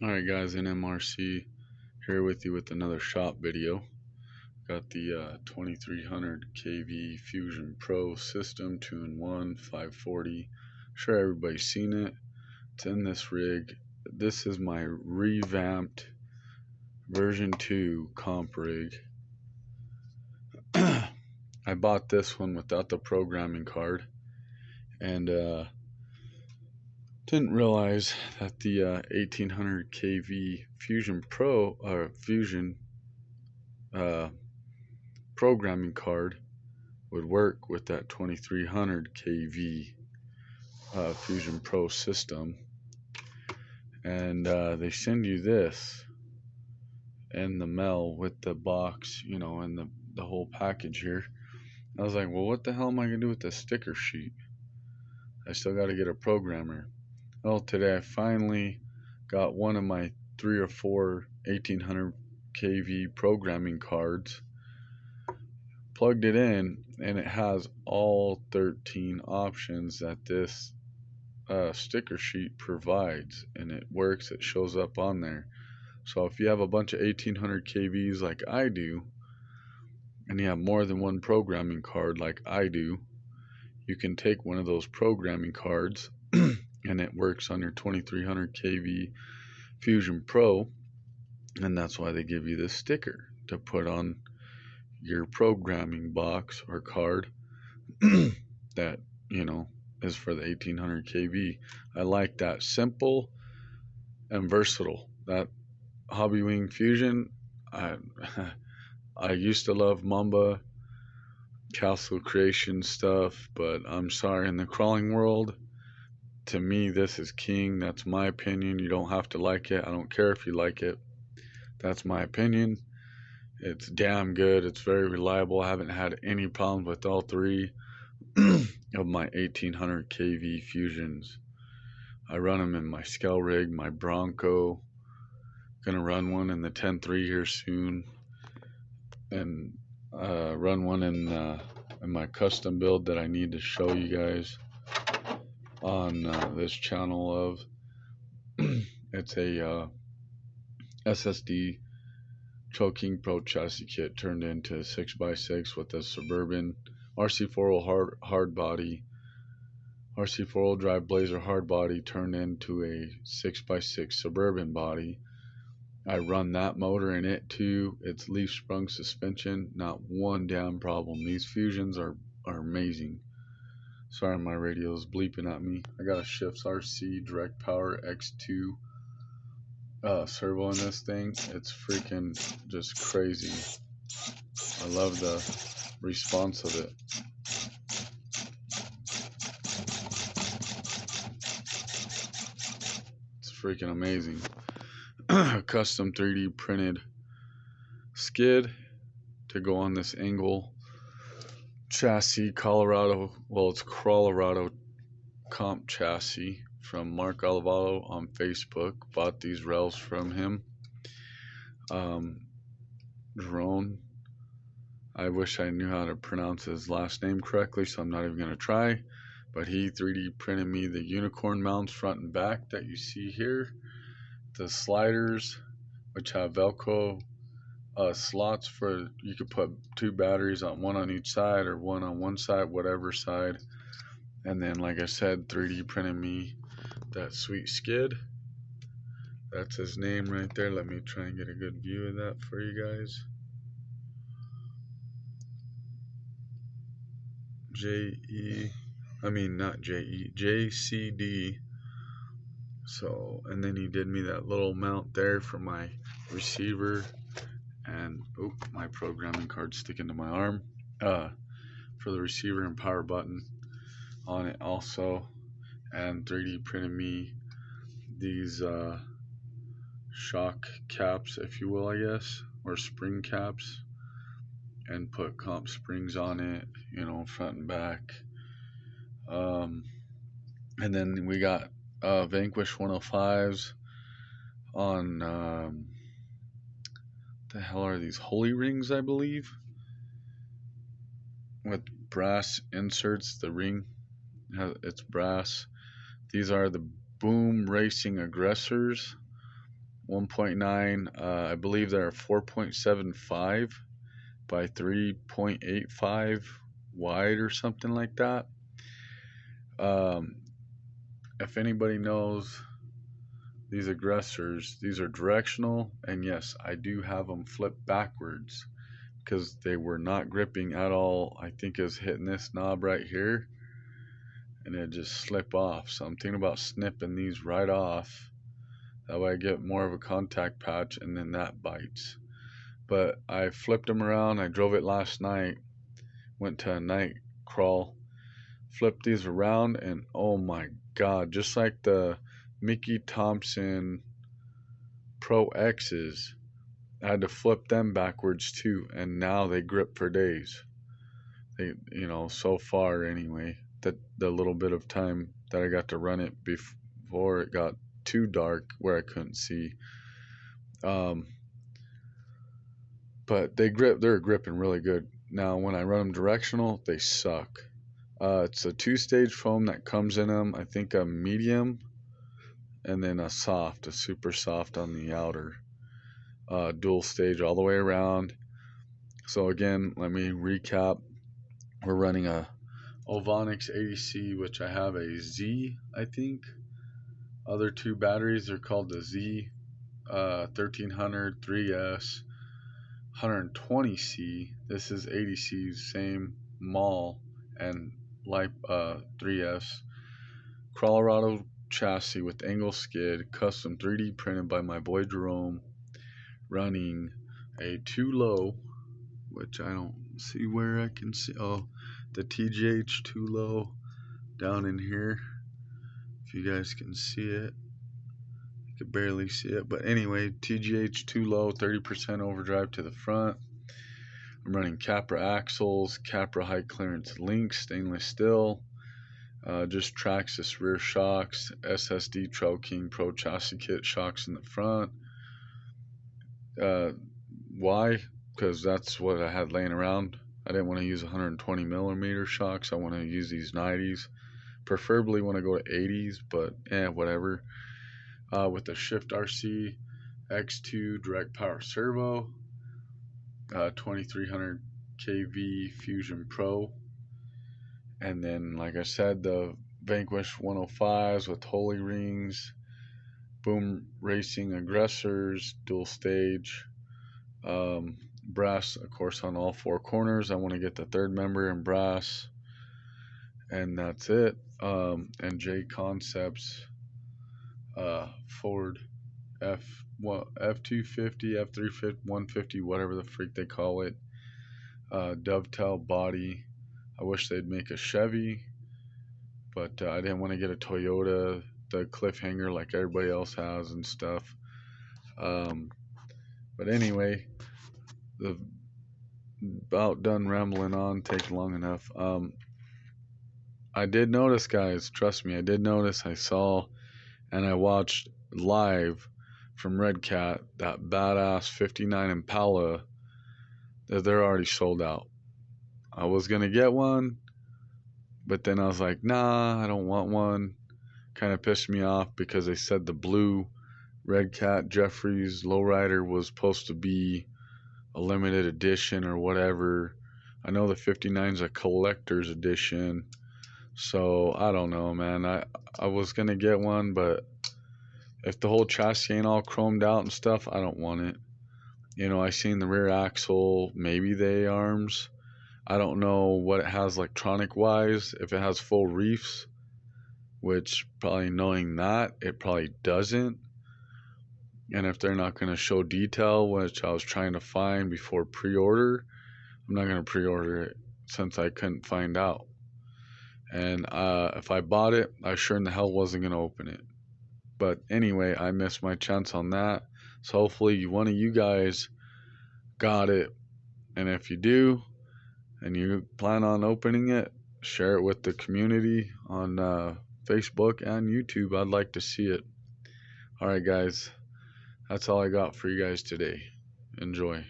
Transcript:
Alright guys, NMRC here with you with another shop video. Got the 2300 kV Fusion Pro system 2-in-1 540. Sure, everybody's seen it. It's in this rig. This is my revamped version 2 comp rig. I bought this one without the programming card and didn't realize that the 1800 kV Fusion Pro or Fusion programming card would work with that 2300 kV Fusion Pro system. And they send you this in the mail with the box, and the whole package here. I was like, well, what the hell am I gonna do with this sticker sheet? I still got to get a programmer. Well, today I finally got one of my 3 or 4 1800 kV programming cards, plugged it in, and it has all 13 options that this sticker sheet provides, and it works. It shows up on there. So if you have a bunch of 1800 kVs like I do, and you have more than one programming card like I do, you can take one of those programming cards and it works on your 2300 kV Fusion Pro, and that's why they give you this sticker to put on your programming box or card that is for the 1800 kV. I like that, simple and versatile. That Hobbywing Fusion, I used to love Mamba Castle Creation stuff, but I'm sorry, in the crawling world, to me this is king. That's my opinion. You don't have to like it. I don't care if you like it. That's my opinion. It's damn good. It's very reliable. I haven't had any problems with all three of my 1800 kV fusions. I run them in my scale rig, my Bronco. Gonna run one in the 10.3 here soon, and run one in my custom build that I need to show you guys on this channel of. It's a SSD choking pro chassis kit turned into a 6x6 with a Suburban RC4 hard body, RC4 drive Blazer hard body turned into a 6x6 Suburban body. I run that motor in it too. It's leaf sprung suspension, not one damn problem. These fusions are amazing. Sorry, my radio is bleeping at me. I got a Shifts RC Direct Power X2 servo in this thing. It's freaking just crazy. I love the response of it. It's freaking amazing. Custom 3D printed skid to go on this angle chassis, Colorado. Well, it's Colorado comp chassis from Mark Olivalo on Facebook. Bought these rails from him. Drone. I wish I knew how to pronounce his last name correctly, so I'm not even going to try. But he 3D printed me the unicorn mounts front and back that you see here. The sliders, which have Velcro slots for, you could put 2 batteries on, one on each side or one on one side, whatever side. And then, like I said, 3D printed me that sweet skid. That's his name right there. Let me try and get a good view of that for you guys. JCD. So, and then he did me that little mount there for my receiver, and my programming card sticking to my arm, for the receiver and power button on it also. And 3D printed me these shock caps, if you will, I guess, or spring caps, and put comp springs on it, front and back. And then we got Vanquish 105s on the hell are these, holy rings, I believe, with brass inserts. The ring, it's brass. These are the Boom Racing Aggressors. 1.9. I believe they're 4.75 by 3.85 wide or something like that. Um, if anybody knows these aggressors, these are directional, and yes, I do have them flipped backwards because they were not gripping at all. I think it was hitting this knob right here and it just slip off. So I'm thinking about snipping these right off. That way I get more of a contact patch and then that bites. But I flipped them around. I drove it last night, went to a night crawl, flipped these around, and oh my god, just like the Mickey Thompson Pro X's, I had to flip them backwards too, and now they grip for days. They, so far anyway, that the little bit of time that I got to run it before it got too dark where I couldn't see. But they're gripping really good. Now when I run them directional, they suck. It's a 2-stage foam that comes in them. I think a medium and then a super soft on the outer. Dual stage all the way around. So again, let me recap. We're running a Ovonix 80C, which I have a Z, I think. Other two batteries are called the Z 1300 3S 120C. This is 80C's same mall and light 3S. Colorado chassis with angle skid, custom 3D printed by my boy Jerome, running a 2-low, which I don't see where I can see. Oh, the TGH 2-low down in here. If you guys can see it, you can barely see it, but anyway, TGH 2-low, 30% overdrive to the front. I'm running Capra axles, Capra high clearance links, stainless steel. Just Traxxas rear shocks, SSD Trail King Pro chassis kit shocks in the front. Why? Because that's what I had laying around. I didn't want to use 120 millimeter shocks. I want to use these 90s. Preferably want to go to 80s, but whatever. With the Shift RC X2 direct power servo, 2300 kV Fusion Pro, and then like I said, the Vanquish 105s with Holy Rings, Boom Racing Aggressors, dual stage, brass of course on all 4 corners. I want to get the third member in brass, and that's it. And J Concepts Ford F250, F350, 150, whatever the freak they call it, dovetail body. I wish they'd make a Chevy, but I didn't want to get a Toyota, the cliffhanger like everybody else has and stuff. But anyway, about done rambling on, taking long enough. I did notice, guys, trust me, I did notice, I saw, and I watched live from Red Cat, that badass 59 Impala, that they're already sold out. I was going to get one, but then I was like, nah, I don't want one. Kind of pissed me off because they said the blue Red Cat Jeffries lowrider was supposed to be a limited edition or whatever. I know the 59's a collector's edition, so I don't know, man. I was gonna get one, but if the whole chassis ain't all chromed out and stuff, I don't want it. I seen the rear axle, maybe the A-arms. I don't know what it has electronic wise, if it has full reefs, which probably knowing that, it probably doesn't. And if they're not going to show detail, which I was trying to find before pre-order, I'm not going to pre-order it since I couldn't find out. And if I bought it, I sure in the hell wasn't going to open it. But anyway, I missed my chance on that. So hopefully one of you guys got it. And if you do, and you plan on opening it, share it with the community on Facebook and YouTube. I'd like to see it. Alright guys, that's all I got for you guys today. Enjoy.